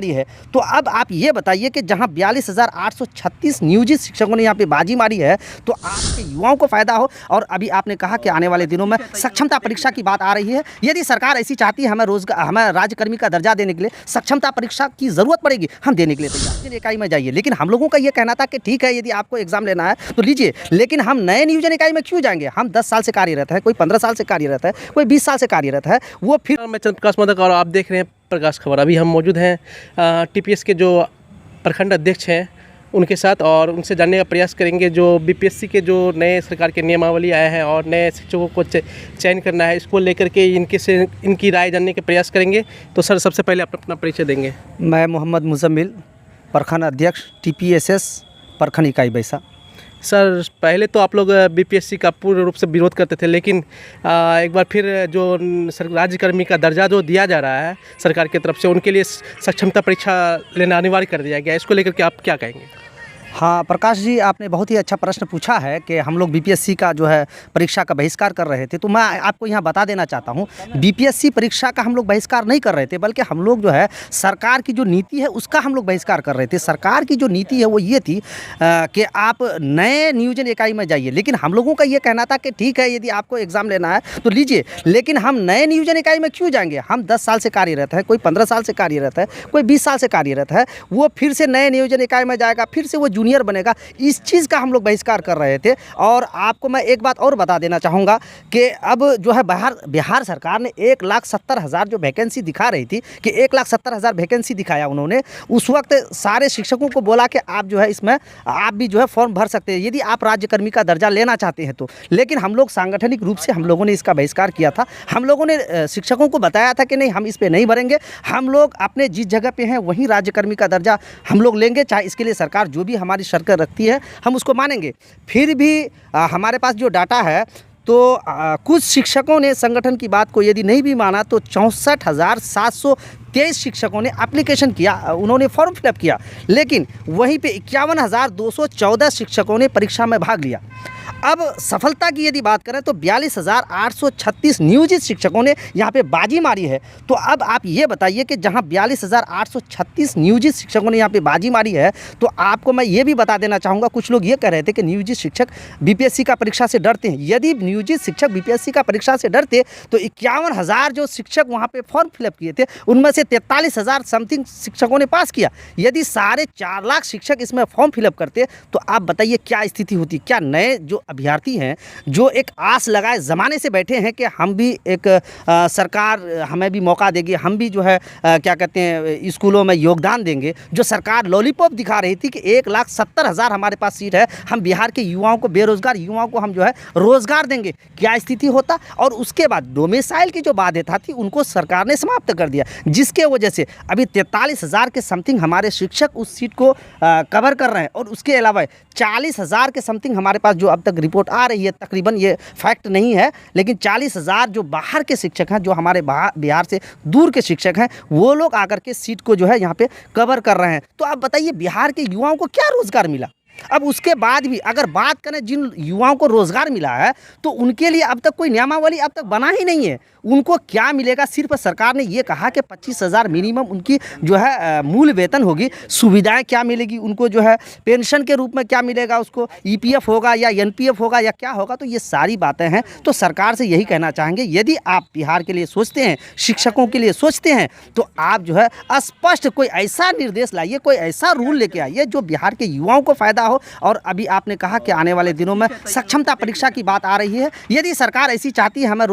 है। तो अब आप ये बताइए कि जहां 42,836 नियोजित शिक्षकों ने यहाँ पे बाजी मारी है, तो आपके युवाओं को फायदा हो। और अभी आपने कहा कि आने वाले दिनों में सक्षमता परीक्षा की बात आ रही है। यदि सरकार ऐसी चाहती है हमें राज्यकर्मी का दर्जा देने के लिए सक्षमता परीक्षा की जरूरत पड़ेगी, हम देने के लिए तैयार। इकाई में जाइए, लेकिन हम लोगों का ये कहना था कि ठीक है, यदि आपको एग्जाम लेना है तो लीजिए, लेकिन हम नए नियोजन इकाई में क्यों जाएंगे? हम 10 साल से कार्यरत है, कोई 15 साल से कार्यरत है, कोई 20 साल से कार्यरत है। वो फिर मैं चंद्र प्रकाश मोदक और आप देख रहे हैं प्रकाश खबर। अभी हम मौजूद हैं टीपीएस के जो प्रखंड अध्यक्ष हैं उनके साथ, और उनसे जानने का प्रयास करेंगे जो बीपीएससी के जो नए सरकार के नियमावली आए हैं और नए शिक्षकों को चयन करना है, इसको लेकर के इनकी राय जानने के प्रयास करेंगे। तो सर, सबसे पहले आप अपना परिचय देंगे। मैं मोहम्मद मुजम्मिल, प्रखंड अध्यक्ष TPSS प्रखंड इकाई बैसा। सर, पहले तो आप लोग बीपीएससी का पूर्ण रूप से विरोध करते थे, लेकिन एक बार फिर जो राज्यकर्मी का दर्जा जो दिया जा रहा है सरकार की तरफ से, उनके लिए सक्षमता परीक्षा लेना अनिवार्य कर दिया गया। इसको लेकर के आप क्या कहेंगे? हाँ प्रकाश जी, आपने बहुत ही अच्छा प्रश्न पूछा है कि हम लोग बीपीएससी का जो है परीक्षा का बहिष्कार कर रहे थे। तो मैं आपको यहाँ बता देना चाहता हूँ, बीपीएससी परीक्षा का हम लोग बहिष्कार नहीं कर रहे थे, बल्कि हम लोग जो है सरकार की जो नीति है उसका हम लोग बहिष्कार कर रहे थे। सरकार की जो नीति है वो ये थी कि आप नए नियोजन इकाई में जाइए, लेकिन हम लोगों का ये कहना था कि ठीक है, यदि आपको एग्ज़ाम लेना है तो लीजिए, लेकिन हम नए नियोजन इकाई में क्यों जाएंगे? हम 10 साल से कार्यरत है, कोई 15 साल से कार्यरत है, कोई 20 साल से कार्यरत है। वो फिर से नए नियोजन इकाई में जाएगा, फिर से वो जूनियर बनेगा। इस चीज़ का हम लोग बहिष्कार कर रहे थे। और आपको मैं एक बात और बता देना चाहूँगा कि अब जो है बिहार सरकार ने 1,70,000 जो वैकेंसी दिखा रही थी, कि 1,70,000 वैकेंसी दिखाया उन्होंने। उस वक्त सारे शिक्षकों को बोला कि आप जो है इसमें आप भी जो है फॉर्म भर सकते हैं यदि आप राज्यकर्मी का दर्जा लेना चाहते हैं तो। लेकिन हम लोग सांगठनिक रूप से हम लोगों ने इसका बहिष्कार किया था। हम लोगों ने शिक्षकों को बताया था कि नहीं, हम इस पर नहीं भरेंगे, हम लोग अपने जिस जगह पे हैं वहीं राज्यकर्मी का दर्जा हम लोग लेंगे, चाहे इसके लिए सरकार जो भी हमारी शर्त रखती है हम उसको मानेंगे। फिर भी हमारे पास जो डाटा है तो कुछ शिक्षकों ने संगठन की बात को यदि नहीं भी माना तो 64,723 शिक्षकों ने एप्लीकेशन किया, उन्होंने फॉर्म फिलअप किया, लेकिन वहीं पे 51,214 शिक्षकों ने परीक्षा में भाग लिया। अब सफलता की यदि बात करें तो 42,836 नियोजित शिक्षकों ने यहाँ पे बाजी मारी है। तो अब आप ये बताइए कि जहाँ 42,836 नियोजित शिक्षकों ने यहाँ पे बाजी मारी है, तो आपको मैं ये भी बता देना चाहूँगा, कुछ लोग ये कह रहे थे कि नियोजित शिक्षक बीपीएससी का परीक्षा से डरते हैं। यदि नियोजित शिक्षक बीपीएससी का परीक्षा से डरते तो 51,000 जो शिक्षक वहाँ पर फॉर्म फिलअप किए थे उनमें से 43,000 समथिंग शिक्षकों ने पास किया। यदि 4.5 लाख शिक्षक इसमें फॉर्म फिलअप करते तो आप बताइए क्या स्थिति होती। क्या नए जो अभ्यर्थी हैं जो एक आस लगाए ज़माने से बैठे हैं कि हम भी एक सरकार हमें भी मौका देगी, हम भी जो है क्या कहते हैं स्कूलों में योगदान देंगे। जो सरकार लॉलीपॉप दिखा रही थी कि 1,70,000 हमारे पास सीट है, हम बिहार के युवाओं को, बेरोजगार युवाओं को हम जो है रोजगार देंगे, क्या स्थिति होता। और उसके बाद डोमिसाइल की जो बाध्यता थी उनको सरकार ने समाप्त कर दिया, जिसके वजह से अभी 43,000 के समथिंग हमारे शिक्षक उस सीट को कवर कर रहे हैं। और उसके अलावा 40,000 के समथिंग हमारे पास जो अब तक रिपोर्ट आ रही है, तकरीबन ये फैक्ट नहीं है, लेकिन 40,000 जो बाहर के शिक्षक हैं, जो हमारे बिहार से दूर के शिक्षक हैं, वो लोग आकर के सीट को जो है यहाँ पे कवर कर रहे हैं। तो आप बताइए बिहार के युवाओं को क्या रोजगार मिला? अब उसके बाद भी अगर बात करें जिन युवाओं को रोजगार मिला है तो उनके लिए अब तक कोई नियमावली अब तक बना ही नहीं है। उनको क्या मिलेगा? सिर्फ सरकार ने ये कहा कि 25,000 मिनिमम उनकी जो है मूल वेतन होगी। सुविधाएं क्या मिलेगी उनको, जो है पेंशन के रूप में क्या मिलेगा, उसको EPF होगा या NPF होगा या क्या होगा, तो ये सारी बातें हैं। तो सरकार से यही कहना चाहेंगे, यदि आप बिहार के लिए सोचते हैं, शिक्षकों के लिए सोचते हैं, तो आप जो है स्पष्ट कोई ऐसा निर्देश लाइए, कोई ऐसा रूल लेके आइए जो बिहार के युवाओं को फायदा हो। और अभी आपने कहा कि आने वाले दिनों में सक्षमता परीक्षा की बात आ रही है। यदि सरकार ऐसी चाहती है हमें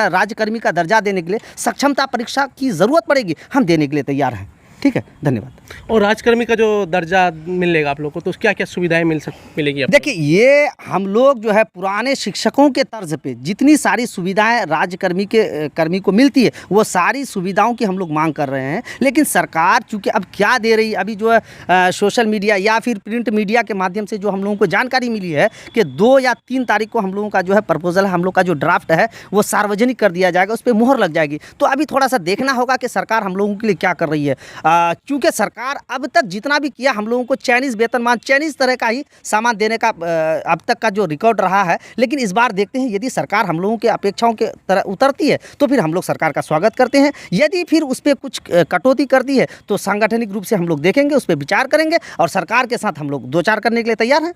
राज्यकर्मी का दर्जा देने के लिए सक्षमता परीक्षा की जरूरत पड़ेगी, हम देने के लिए तैयार हैं। ठीक है, धन्यवाद। और राज्यकर्मी का जो दर्जा मिलेगा आप लोग को, तो क्या क्या सुविधाएं मिलेगी? देखिए, ये हम लोग जो है पुराने शिक्षकों के तर्ज पे जितनी सारी सुविधाएं राज्यकर्मी कर्मी को मिलती है, वो सारी सुविधाओं की हम लोग मांग कर रहे हैं। लेकिन सरकार चूँकि अब क्या दे रही है, अभी जो है सोशल मीडिया या फिर प्रिंट मीडिया के माध्यम से जो हम लोगों को जानकारी मिली है कि 2 या 3 तारीख को हम लोगों का जो है प्रपोजल, हम लोग का जो ड्राफ्ट है वो सार्वजनिक कर दिया जाएगा, उस पर मुहर लग जाएगी। तो अभी थोड़ा सा देखना होगा कि सरकार हम लोगों के लिए क्या कर रही है। चूँकि सरकार अब तक जितना भी किया हम लोगों को चाइनीज़ वेतनमान, चाइनीज़ तरह का ही सामान देने का अब तक का जो रिकॉर्ड रहा है। लेकिन इस बार देखते हैं यदि सरकार हम लोगों के अपेक्षाओं के तरह उतरती है तो फिर हम लोग सरकार का स्वागत करते हैं। यदि फिर उस पर कुछ कटौती करती है तो सांगठनिक रूप से हम लोग देखेंगे, उस पर विचार करेंगे और सरकार के साथ हम लोग दो चार करने के लिए तैयार हैं।